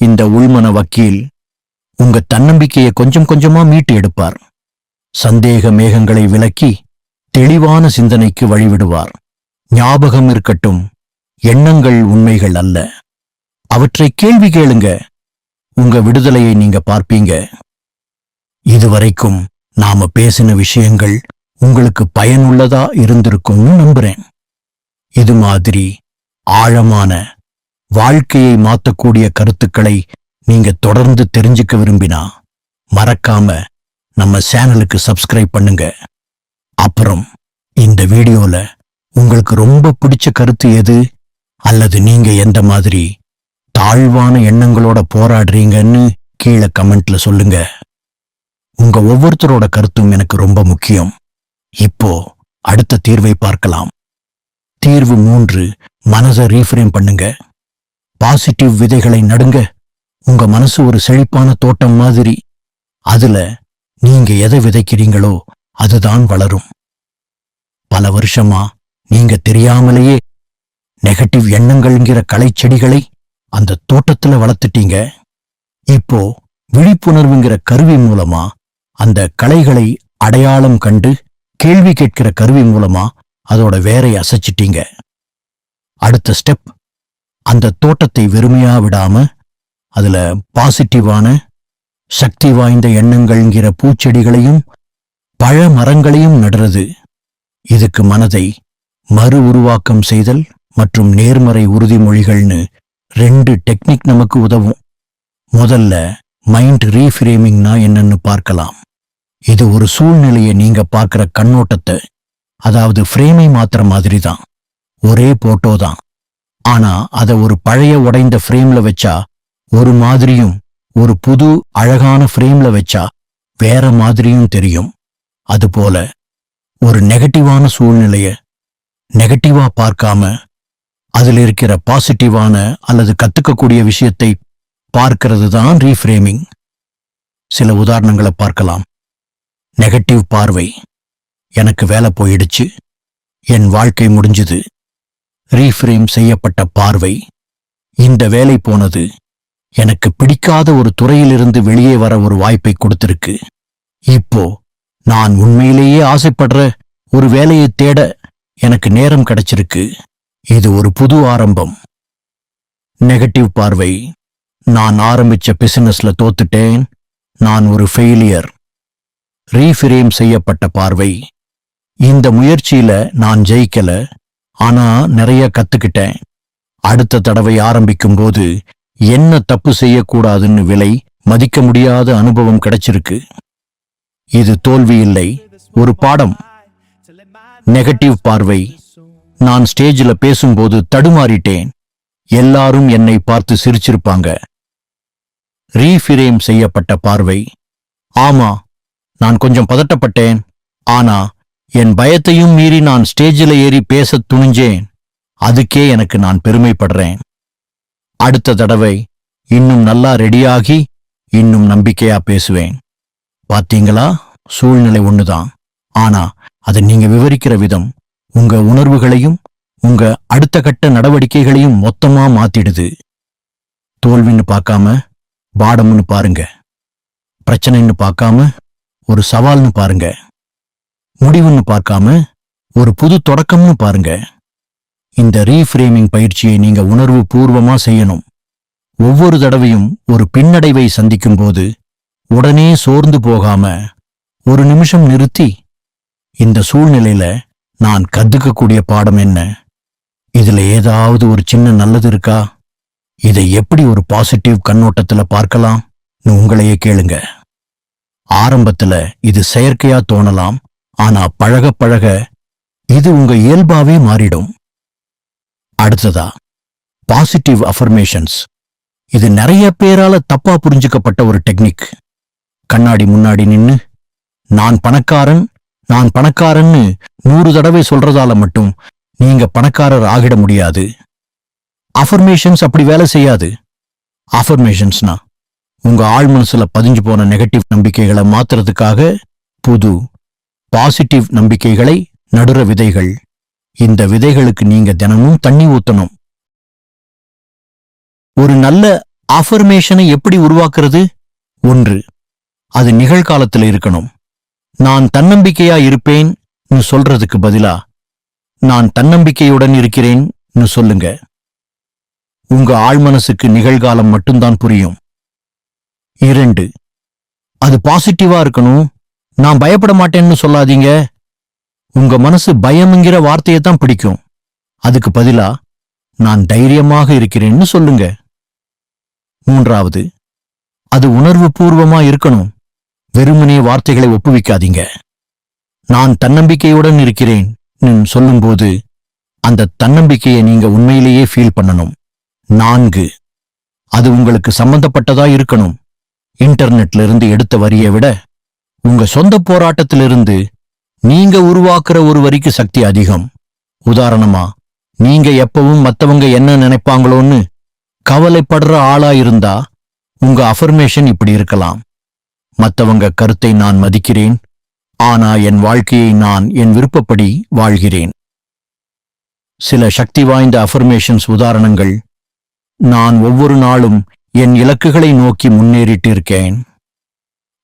இந்த உள்மன வக்கீல் உங்க தன்னம்பிக்கையை கொஞ்சம் கொஞ்சமா மீட்டு எடுப்பார். சந்தேக மேகங்களை விலக்கி தெளிவான சிந்தனைக்கு வழிவிடுவார். ஞாபகம் இருக்கட்டும், எண்ணங்கள் உண்மைகள் அல்ல. அவற்றை கேள்வி கேளுங்க. உங்க விடுதலையை நீங்க பார்ப்பீங்க. இதுவரைக்கும் நாம பேசின விஷயங்கள் உங்களுக்கு பயனுள்ளதா இருந்திருக்கும்னு நம்புறேன். இது மாதிரி ஆழமான வாழ்க்கையை மாத்தக்கூடிய கருத்துக்களை நீங்க தொடர்ந்து தெரிஞ்சுக்க விரும்பினா மறக்காம நம்ம சேனலுக்கு சப்ஸ்கிரைப் பண்ணுங்க. அப்புறம் இந்த வீடியோல உங்களுக்கு ரொம்ப பிடிச்ச கருத்து எது, அல்லது நீங்க எந்த மாதிரி தாழ்வான எண்ணங்களோட போராடுறீங்கன்னு கீழே கமெண்ட்ல சொல்லுங்க. உங்க ஒவ்வொருத்தரோட கருத்தும் எனக்கு ரொம்ப முக்கியம். இப்போ அடுத்த தீர்வை பார்க்கலாம். தீர்வு 3, மனதை ரீஃப்ரேம் பண்ணுங்க. பாசிட்டிவ் விதைகளை நடுங்க. உங்க மனசு ஒரு செழிப்பான தோட்டம் மாதிரி. அதுல நீங்க எதை விதைக்கிறீங்களோ அதுதான் வளரும். பல வருஷமா நீங்க தெரியாமலேயே நெகட்டிவ் எண்ணங்கள்ங்கிற களைச்செடிகளை அந்த தோட்டத்துல வளர்த்துட்டீங்க. இப்போ விழிப்புணர்வுங்கிற கருவி மூலமா அந்த களைகளை அடையாளம் கண்டு கேள்வி கேட்கிற கருவி மூலமா அதோட வேரை அசைச்சிட்டீங்க. அடுத்த ஸ்டெப், அந்த தோட்டத்தை வெறுமையா விடாம அதுல பாசிட்டிவான சக்தி வாய்ந்த எண்ணங்கள்ங்கிற பூச்செடிகளையும் பழ மரங்களையும் நடுறது. இதுக்கு மனதை மறு உருவாக்கம் செய்தல் மற்றும் நேர்மறை உறுதிமொழிகள்னு 2 டெக்னிக் நமக்கு உதவும். முதல்ல மைண்ட் ரீஃப்ரேமிங்னா என்னன்னு பார்க்கலாம். இது ஒரு சூழ்நிலையை நீங்க பார்க்கிற கண்ணோட்டத்தை, அதாவது ஃப்ரேமை மாத்திர மாதிரி தான். ஒரே போட்டோ தான். ஆனா அதை ஒரு பழைய உடைந்த ஃப்ரேம்ல வச்சா ஒரு மாதிரியும், ஒரு புது அழகான ஃப்ரேம்ல வச்சா வேற மாதிரியும் தெரியும். அதுபோல ஒரு நெகட்டிவான சூழ்நிலைய நெகட்டிவா பார்க்காம அதில் இருக்கிற பாசிட்டிவான அல்லது கத்துக்கக்கூடிய விஷயத்தை பார்க்கிறது தான் ரீஃப்ரேமிங். சில உதாரணங்களை பார்க்கலாம். நெகட்டிவ் பார்வை, எனக்கு வேலை போயிடுச்சு, என் வாழ்க்கை முடிஞ்சுது. ரீஃப்ரேம் செய்யப்பட்ட பார்வை, இந்த வேலை போனது எனக்கு பிடிக்காத ஒரு துறையிலிருந்து வெளியே வர ஒரு வாய்ப்பை கொடுத்திருக்கு. இப்போ நான் உண்மையிலேயே ஆசைப்படுற ஒரு வேலையை தேட எனக்கு நேரம் கிடைச்சிருக்கு. இது ஒரு புது ஆரம்பம். நெகட்டிவ் பார்வை, நான் ஆரம்பிச்ச பிசினஸ்ல தோத்துட்டேன், நான் ஒரு ஃபெயிலியர். ரீஃப்ரேம் செய்யப்பட்ட பார்வை, இந்த முயற்சியில நான் ஜெயிக்கல, ஆனா நிறைய கத்துக்கிட்டேன். அடுத்த தடவை ஆரம்பிக்கும் போது என்ன தப்பு செய்யக்கூடாதுன்னு விலை மதிக்க முடியாத அனுபவம் கிடைச்சிருக்கு. இது தோல்வி இல்லை, ஒரு பாடம். நெகட்டிவ் பார்வை, நான் ஸ்டேஜில் பேசும்போது தடுமாறிட்டேன், எல்லாரும் என்னை பார்த்து சிரிச்சிருப்பாங்க. ரீஃப்ரேம் செய்யப்பட்ட பார்வை, ஆமா நான் கொஞ்சம் பதட்டப்பட்டேன், ஆனா என் பயத்தையும் மீறி நான் ஸ்டேஜில் ஏறி பேசத் துணிஞ்சேன், அதுக்கே எனக்கு நான் பெருமைப்படுறேன். அடுத்த தடவை இன்னும் நல்லா ரெடியாகி இன்னும் நம்பிக்கையா பேசுவேன். பாத்தீங்களா, சூழ்நிலை ஒண்ணுதான், ஆனா அதை நீங்க விவரிக்கிற விதம் உங்க உணர்வுகளையும் உங்க அடுத்த கட்ட நடவடிக்கைகளையும் மொத்தமா மாத்திடுது. தோல்வின்னு பார்க்காம பாடம்னு பாருங்க. பிரச்சனைன்னு பார்க்காம ஒரு சவால்னு பாருங்க. முடிவுன்னு பார்க்காம ஒரு புது தொடக்கம்னு பாருங்க. இந்த ரீஃப்ரேமிங் பயிற்சியை நீங்க உணர்வு பூர்வமா செய்யணும். ஒவ்வொரு தடவையும் ஒரு பின்னடைவை சந்திக்கும் போது உடனே சோர்ந்து போகாம ஒரு நிமிஷம் நிறுத்தி, இந்த சூழ்நிலையில நான் கத்துக்கக்கூடிய பாடம் என்ன, இதுல ஏதாவது ஒரு சின்ன நல்லது இருக்கா, இதை எப்படி ஒரு பாசிட்டிவ் கண்ணோட்டத்துல பார்க்கலாம் உங்களையே கேளுங்க. ஆரம்பத்துல இது செயற்கையா தோணலாம், ஆனா பழக பழக இது உங்க இயல்பாவே மாறிடும். அடுத்ததா பாசிட்டிவ் அஃபர்மேஷன்ஸ். இது நிறைய பேரால தப்பா புரிஞ்சுக்கப்பட்ட ஒரு டெக்னிக். கண்ணாடி முன்னாடி நின்னு நான் பணக்காரன் நான் பணக்காரன்னு 100 தடவை சொல்றதால மட்டும் நீங்க பணக்காரர் ஆகிட முடியாது. அஃபர்மேஷன்ஸ் அப்படி வேலை செய்யாது. அஃபர்மேஷன்ஸ்னா உங்க ஆழ் மனசுல பதிஞ்சு போன நெகட்டிவ் நம்பிக்கைகளை மாத்துறதுக்காக புது பாசிட்டிவ் நம்பிக்கைகளை நடுற விதைகள். இந்த விதைகளுக்கு நீங்க தினமும் தண்ணி ஊத்தணும். ஒரு நல்ல அஃபர்மேஷனை எப்படி உருவாக்குறது? 1, அது நிகழ்காலத்தில் இருக்கணும். நான் தன்னம்பிக்கையா இருப்பேன் சொல்றதுக்கு பதிலா நான் தன்னம்பிக்கையுடன் இருக்கிறேன் சொல்லுங்க. உங்க ஆழ்மனசுக்கு நிகழ்காலம் மட்டும்தான் புரியும். 2, அது பாசிட்டிவா இருக்கணும். நான் பயப்பட மாட்டேன்னு சொல்லாதீங்க. உங்க மனசு பயம்ங்கிற வார்த்தையை தான் பிடிக்கும். அதுக்கு பதிலா நான் தைரியமாக இருக்கிறேன்னு சொல்லுங்க. மூன்றாவது, அது உணர்வு பூர்வமா இருக்கணும். வெறுமனே வார்த்தைகளை ஒப்புவிக்காதீங்க. நான் தன்னம்பிக்கையுடன் இருக்கிறேன் சொல்லும்போது அந்த தன்னம்பிக்கையை நீங்க உண்மையிலேயே ஃபீல் பண்ணணும். 4, அது உங்களுக்கு சம்பந்தப்பட்டதா இருக்கணும். இன்டர்நெட்ல இருந்து எடுத்த வரியை விட உங்க சொந்த போராட்டத்திலிருந்து நீங்க உருவாக்குற ஒரு வரிக்கு சக்தி அதிகம். உதாரணமா, நீங்க எப்பவும் மத்தவங்க என்ன நினைப்பாங்களோன்னு கவலைப்படுற ஆளா இருந்தா உங்க அஃபர்மேஷன் இப்படி இருக்கலாம்: மத்தவங்க கருத்தை நான் மதிக்கிறேன், ஆனா என் வாழ்க்கையை நான் என் விருப்பப்படி வாழ்கிறேன். சில சக்தி வாய்ந்த அஃபர்மேஷன்ஸ் உதாரணங்கள்: நான் ஒவ்வொரு நாளும் என் இலக்குகளை நோக்கி முன்னேறிட்டு இருக்கேன்.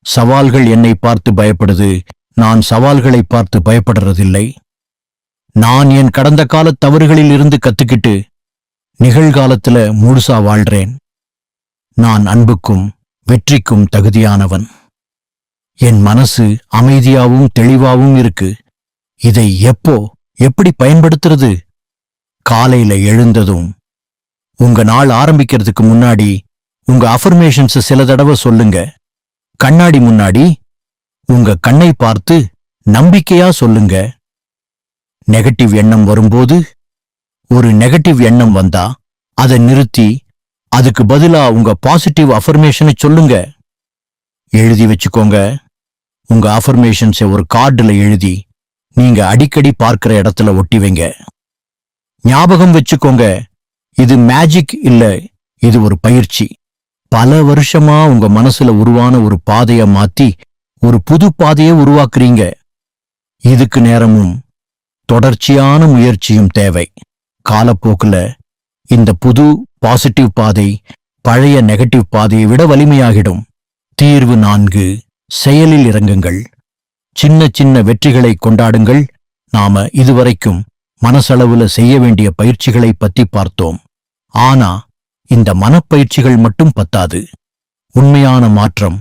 சவால்கள் என்னை பார்த்து பயப்படுது, நான் சவால்களை பார்த்து பயப்படுறதில்லை. நான் என் கடந்த கால தவறுகளில் இருந்து கத்துக்கிட்டு நிகழ்காலத்துல முழுசா வாழ்றேன். நான் அன்புக்கும் வெற்றிக்கும் தகுதியானவன். என் மனசு அமைதியாவும் தெளிவாவும் இருக்கு. இதை எப்படி பயன்படுத்துறது? காலையில எழுந்ததும் உங்க நாள் ஆரம்பிக்கிறதுக்கு முன்னாடி உங்க அஃபர்மேஷன்ஸ் சில தடவை சொல்லுங்க. கண்ணாடி முன்னாடி உங்க கண்ணை பார்த்து நம்பிக்கையா சொல்லுங்க. நெகட்டிவ் எண்ணம் வரும்போது, ஒரு நெகட்டிவ் எண்ணம் வந்தா அதை நிறுத்தி அதுக்கு பதிலா உங்க பாசிட்டிவ் அஃபர்மேஷனை சொல்லுங்க. எழுதி வச்சுக்கோங்க. உங்க அஃபர்மேஷன்ஸை ஒரு கார்டுல எழுதி நீங்க அடிக்கடி பார்க்கிற இடத்துல ஒட்டி வைங்க. ஞாபகம் வச்சுக்கோங்க, இது மேஜிக் இல்ல, இது ஒரு பயிற்சி. பல வருஷமா உங்க மனசுல உருவான ஒரு பாதைய மாத்தி ஒரு புது பாதையை உருவாக்குறீங்க. இதுக்கு நேரமும் தொடர்ச்சியான முயற்சியும் தேவை. காலப்போக்குல இந்த புது பாசிட்டிவ் பாதை பழைய நெகட்டிவ் பாதையை விட வலிமையாகிடும். தீர்வு 4: செயலில் இறங்குங்கள். சின்ன சின்ன வெற்றிகளை கொண்டாடுங்கள். நாம இதுவரைக்கும் மனசளவுல செய்ய வேண்டிய பயிற்சிகளை பத்தி பார்த்தோம். ஆனா இந்த மனப்பயிற்சிகள் மட்டும் பத்தாது. உண்மையான மாற்றம்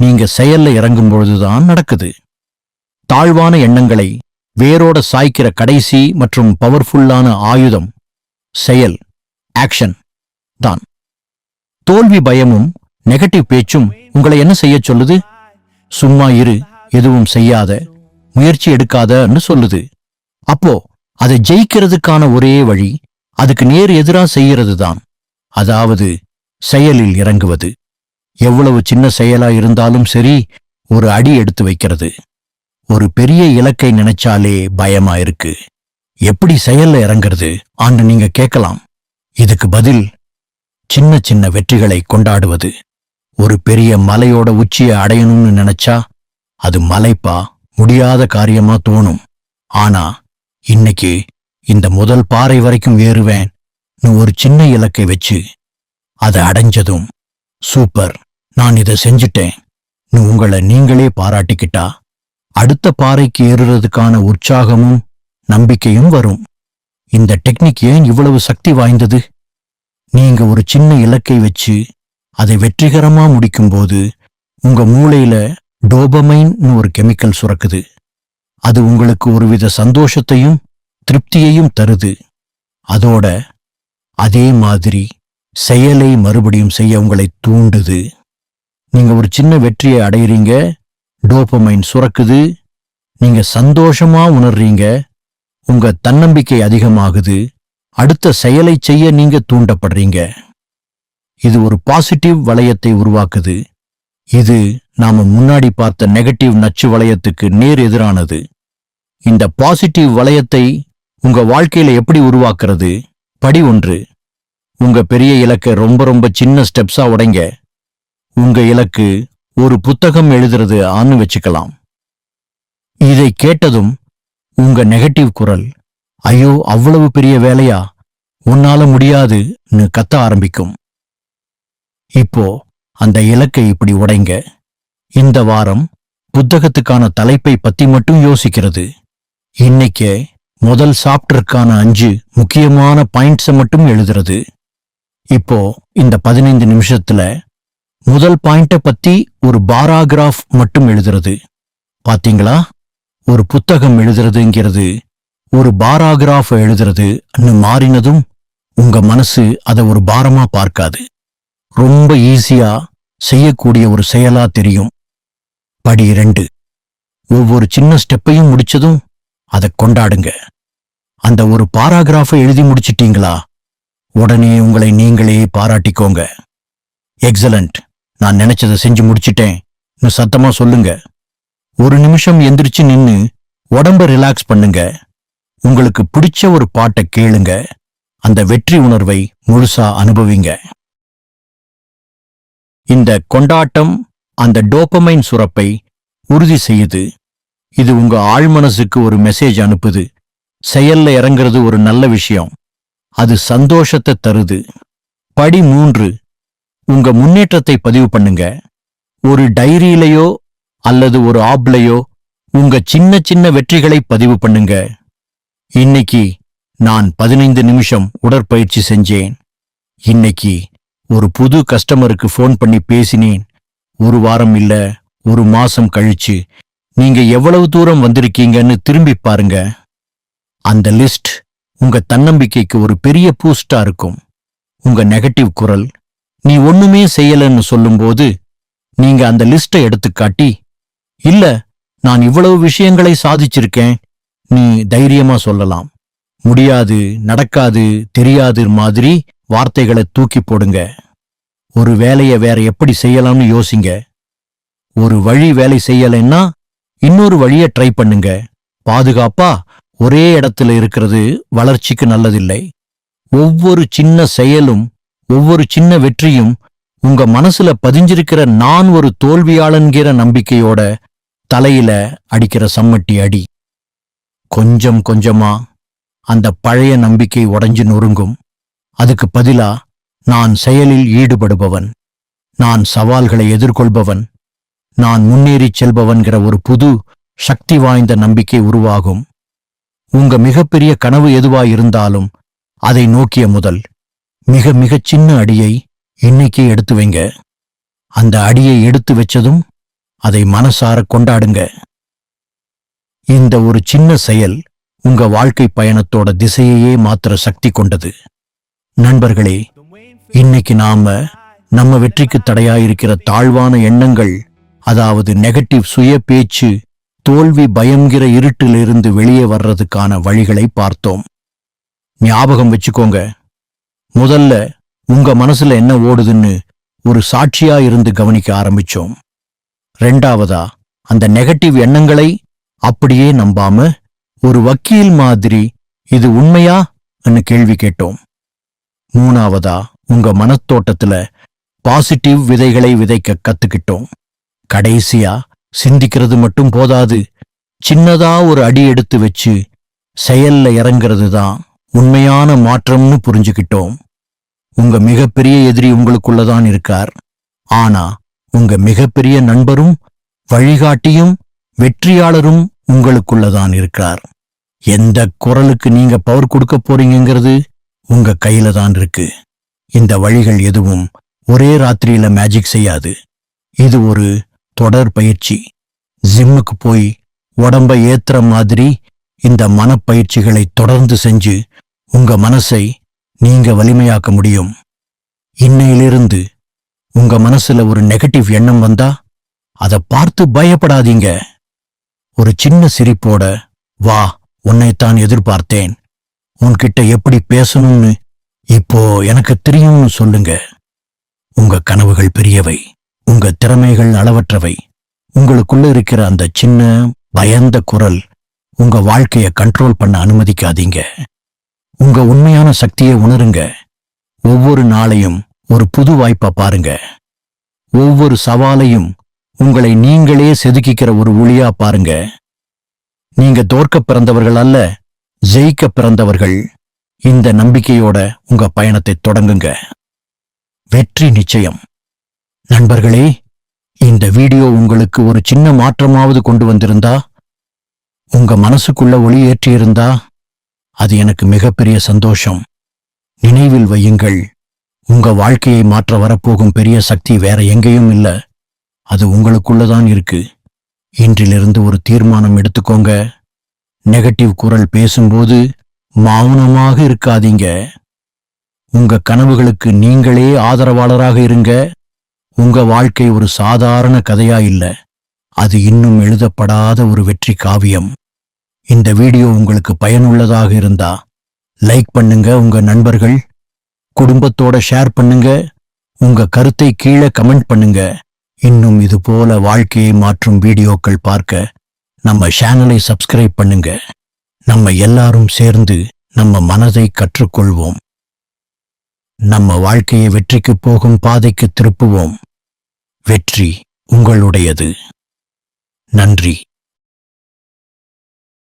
நீங்க செயல்ல இறங்கும்பொழுதுதான் நடக்குது. தாழ்வான எண்ணங்களை வேரோட சாய்க்கிற கடைசி மற்றும் பவர்ஃபுல்லான ஆயுதம் செயல், ஆக்ஷன் தான். தோல்வி பயமும் நெகட்டிவ் பேச்சும் உங்களை என்ன செய்ய சொல்லுது? சும்மா இரு, எதுவும் செய்யாத, முயற்சி எடுக்காதன்னு சொல்லுது. அப்போ அதை ஜெயிக்கிறதுக்கான ஒரே வழி அதுக்கு நேர் எதிரா செய்யறது தான். அதாவது செயலில் இறங்குவது. எவ்வளவு சின்ன செயலா இருந்தாலும் சரி, ஒரு அடி எடுத்து வைக்கிறது. ஒரு பெரிய இலக்கை நினைச்சாலே பயமா இருக்கு, எப்படி செயல்ல இறங்குறது ஆண்டு நீங்க கேட்கலாம். இதுக்கு பதில் சின்ன சின்ன வெற்றிகளை கொண்டாடுவது. ஒரு பெரிய மலையோட உச்சியை அடையணும்னு நினைச்சா அது மலைப்பா முடியாத காரியமா தோணும். ஆனா இன்னைக்கு இந்த முதல் பாறை வரைக்கும் ஏறுவேன் ஒரு சின்ன இலக்கை வச்சு அதை அடைஞ்சதும் சூப்பர், நான் இதை செஞ்சுட்டேன் உங்களை நீங்களே பாராட்டிக்கிட்டா அடுத்த பாறைக்கு ஏறுறதுக்கான உற்சாகமும் நம்பிக்கையும் வரும். இந்த டெக்னிக் ஏன் இவ்வளவு சக்தி வாய்ந்தது? நீங்க ஒரு சின்ன இலக்கை வச்சு அதை வெற்றிகரமா முடிக்கும்போது உங்க மூளையில டோபமைன் ஒரு கெமிக்கல் சுரக்குது. அது உங்களுக்கு ஒருவித சந்தோஷத்தையும் திருப்தியையும் தருது. அதோட அதே மாதிரி செயலை மறுபடியும் செய்ய உங்களை தூண்டுது. நீங்க ஒரு சின்ன வெற்றியை அடையிறீங்க, டோபமைன் சுரக்குது, நீங்க சந்தோஷமா உணர்றீங்க, உங்க தன்னம்பிக்கை அதிகமாகுது, அடுத்த செயலை செய்ய நீங்க தூண்டப்படுறீங்க. இது ஒரு பாசிட்டிவ் வளையத்தை உருவாக்குது. இது நாம முன்னாடி பார்த்த நெகட்டிவ் நச்சு வளையத்துக்கு நேர் எதிரானது. இந்த பாசிட்டிவ் வளையத்தை உங்க வாழ்க்கையில எப்படி உருவாக்குறது? படி 1: உங்க பெரிய இலக்கை ரொம்ப ரொம்ப சின்ன ஸ்டெப்ஸா உடைங்க. உங்க இலக்கு ஒரு புத்தகம் எழுதுறது ஆன்னு வச்சுக்கலாம். இதை கேட்டதும் உங்க நெகட்டிவ் குரல், ஐயோ அவ்வளவு பெரிய வேலையா, உன்னால முடியாதுன்னு கத்த ஆரம்பிக்கும். இப்போ அந்த இலக்கை இப்படி உடைங்க. இந்த வாரம் புத்தகத்துக்கான தலைப்பை பத்தி மட்டும் யோசிக்கிறது. இன்னைக்கே முதல் சாப்டருக்கான 5 முக்கியமான பாயிண்ட்ஸை மட்டும் எழுதுறது. இப்போ இந்த 15 நிமிஷத்துல முதல் பாயிண்ட்டை பத்தி ஒரு பாராகிராஃப் மட்டும் எழுதுறது. பாத்தீங்களா, ஒரு புத்தகம் எழுதுறதுங்கிறது ஒரு பாராகிராஃப் எழுதுறதுன்னு மாறினதும் உங்க மனசு அதை ஒரு பாரமா பார்க்காது. ரொம்ப ஈஸியா செய்யக்கூடிய ஒரு செயலா தெரியும். படி 2, ஒவ்வொரு சின்ன ஸ்டெப்பையும் முடிச்சதும் அதை கொண்டாடுங்க. அந்த ஒரு பாராகிராஃபை எழுதி முடிச்சிட்டீங்களா, உடனே உங்களை நீங்களே பாராட்டிக்கோங்க. எக்ஸலண்ட், நான் நினைச்சதை செஞ்சு முடிச்சிட்டேன் சத்தமா சொல்லுங்க. ஒரு நிமிஷம் எந்திரிச்சு நின்னு உடம்ப ரிலாக்ஸ் பண்ணுங்க. உங்களுக்கு பிடிச்ச ஒரு பாட்டை கேளுங்க. அந்த வெற்றி உணர்வை முழுசா அனுபவிங்க. இந்த கொண்டாட்டம் அந்த டோபமைன் சுரப்பை உறுதி செய்யுது. இது உங்க ஆழ்மனசுக்கு ஒரு மெசேஜ் அனுப்புது. செயல்ல இறங்குறது ஒரு நல்ல விஷயம். அது சந்தோஷத்தை தருது. படி 3, உங்க முன்னேற்றத்தை பதிவு பண்ணுங்க. ஒரு டைரியிலையோ அல்லது ஒரு ஆப்லையோ உங்க சின்ன சின்ன வெற்றிகளை பதிவு பண்ணுங்க. இன்னைக்கு நான் 15 நிமிஷம் உடற்பயிற்சி செஞ்சேன். இன்னைக்கு ஒரு புது கஸ்டமருக்கு ஃபோன் பண்ணி பேசினேன். ஒரு வாரம் இல்ல, ஒரு மாசம் கழிச்சு நீங்க எவ்வளவு தூரம் வந்திருக்கீங்கன்னு திரும்பி பாருங்க. அந்த லிஸ்ட் உங்க தன்னம்பிக்கைக்கு ஒரு பெரிய பூஸ்டா இருக்கும். உங்க நெகட்டிவ் குரல் நீ ஒண்ணுமே செய்யலன்னு சொல்லும்போது நீங்க அந்த லிஸ்டை எடுத்துக்காட்டி, இல்ல நான் இவ்வளவு விஷயங்களை சாதிச்சிருக்கேன் நீ தைரியமா சொல்லலாம். முடியாது, நடக்காது, தெரியாது மாதிரி வார்த்தைகளை தூக்கி போடுங்க. ஒரு வேலையை வேற எப்படி செய்யலாம்னு யோசிங்க. ஒரு வழி வேலை செய்யலைன்னா இன்னொரு வழியை ட்ரை பண்ணுங்க. பாதுகாப்பா ஒரே இடத்துல இருக்கிறது வளர்ச்சிக்கு நல்லதில்லை. ஒவ்வொரு சின்ன செயலும் ஒவ்வொரு சின்ன வெற்றியும் உங்க மனசுல பதிஞ்சிருக்கிற நான் ஒரு தோல்வியாளன்கிற நம்பிக்கையோட தலையில அடிக்கிற சம்மட்டி அடி. கொஞ்சம் கொஞ்சமா அந்த பழைய நம்பிக்கை உடைஞ்சு நொறுங்கும். அதுக்கு பதிலா நான் செயலில் ஈடுபடுபவன், நான் சவால்களை எதிர்கொள்பவன், நான் முன்னேறிச் செல்பவன்கிற ஒரு புது சக்தி வாய்ந்த நம்பிக்கை உருவாகும். உங்க மிகப்பெரிய கனவு எதுவாயிருந்தாலும் அதை நோக்கிய முதல் மிக மிகச் சின்ன அடியை இன்னைக்கே எடுத்து வைங்க. அந்த அடியை எடுத்து வச்சதும் அதை மனசார கொண்டாடுங்க. இந்த ஒரு சின்ன செயல் உங்க வாழ்க்கை பயணத்தோட திசையையே மாத்திர சக்தி கொண்டது. நண்பர்களே, இன்னைக்கு நம்ம வெற்றிக்கு தடையாயிருக்கிற தாழ்வான எண்ணங்கள், அதாவது நெகட்டிவ் சுய பேச்சு, தோல்வி பயம்கிற இருட்டிலிருந்து வெளியே வர்றதுக்கான வழிகளை பார்த்தோம். ஞாபகம் வச்சுக்கோங்க, முதல்ல உங்க மனசுல என்ன ஓடுதுன்னு ஒரு சாட்சியா இருந்து கவனிக்க ஆரம்பிச்சோம். 2வதா அந்த நெகட்டிவ் எண்ணங்களை அப்படியே நம்பாம ஒரு வக்கீல் மாதிரி இது உண்மையா கேள்வி கேட்டோம். 3வதா உங்க மனத்தோட்டத்துல பாசிட்டிவ் விதைகளை விதைக்க கத்துக்கிட்டோம். கடைசியா சிந்திக்கிறது மட்டும் போதாது, சின்னதா ஒரு அடி எடுத்து வச்சு செயல்ல இறங்கிறது தான் உண்மையான மாற்றம்னு புரிஞ்சுக்கிட்டோம். உங்க மிகப்பெரிய எதிரி உங்களுக்குள்ளதான் இருக்கார். ஆனா உங்க மிகப்பெரிய நண்பரும் வழிகாட்டியும் வெற்றியாளரும் உங்களுக்குள்ளதான் இருக்கிறார். எந்த குரலுக்கு நீங்க பவர் கொடுக்க போறீங்கிறது உங்க கையில தான் இருக்கு. இந்த வழிகள் எதுவும் ஒரே ராத்திரியில மேஜிக் செய்யாது. இது ஒரு தொடர் பயிற்சி. ஜிம்முக்கு போய் உடம்ப ஏத்துற மாதிரி இந்த மனப்பயிற்சிகளை தொடர்ந்து செஞ்சு உங்க மனசை நீங்க வலிமையாக்க முடியும். இன்னையிலிருந்து உங்க மனசுல ஒரு நெகட்டிவ் எண்ணம் வந்தா அதை பார்த்து பயப்படாதீங்க. ஒரு சின்ன சிரிப்போட, வா உன்னைத்தான் எதிர்பார்த்தேன், உன்கிட்ட எப்படி பேசணும்னு இப்போ எனக்கு தெரியும்னு சொல்லுங்க. உங்க கனவுகள் பெரியவை, உங்க திறமைகள் அளவற்றவை. உங்களுக்குள்ள இருக்கிற அந்த சின்ன பயந்த குரல் உங்க வாழ்க்கைய கண்ட்ரோல் பண்ண அனுமதிக்காதீங்க. உங்க உண்மையான சக்தியை உணருங்க. ஒவ்வொரு நாளையும் ஒரு புது வாய்ப்பா பாருங்க. ஒவ்வொரு சவாலையும் உங்களை நீங்களே செதுக்கிக்கிற ஒரு ஒளியா பாருங்க. நீங்க தோற்க பிறந்தவர்கள் அல்ல, ஜெயிக்க பிறந்தவர்கள். இந்த நம்பிக்கையோட உங்க பயணத்தை தொடங்குங்க. வெற்றி நிச்சயம். நண்பர்களே, இந்த வீடியோ உங்களுக்கு ஒரு சின்ன மாற்றமாவது கொண்டு வந்திருந்தா, உங்க மனசுக்குள்ள ஒளி ஏற்றியிருந்தா, அது எனக்கு மிகப்பெரிய சந்தோஷம். நினைவில் வையுங்கள், உங்க வாழ்க்கையை மாற்ற வரப்போகும் பெரிய சக்தி வேற எங்கேயும் இல்ல, அது உங்களுக்குள்ளதான் இருக்கு. இன்றிலிருந்து ஒரு தீர்மானம் எடுத்துக்கோங்க. நெகட்டிவ் குரல் பேசும்போது மௌனமாக இருக்காதீங்க. உங்க கனவுகளுக்கு நீங்களே ஆதரவாளராக இருங்க. உங்க வாழ்க்கை ஒரு சாதாரண கதையா இல்ல, அது இன்னும் எழுதப்படாத ஒரு வெற்றி காவியம். இந்த வீடியோ உங்களுக்கு பயனுள்ளதாக இருந்தா லைக் பண்ணுங்க, உங்க நண்பர்கள் குடும்பத்தோட ஷேர் பண்ணுங்க, உங்க கருத்தை கீழே கமெண்ட் பண்ணுங்க. இன்னும் இது போல வாழ்க்கையை மாற்றும் வீடியோக்கள் பார்க்க நம்ம சேனலை சப்ஸ்கிரைப் பண்ணுங்க. நம்ம எல்லாரும் சேர்ந்து நம்ம மனதை கற்றுக்கொள்வோம். நம்ம வாழ்க்கையை வெற்றிக்கு போகும் பாதைக்கு திருப்புவோம். வெற்றி உங்களுடையது. நன்றி.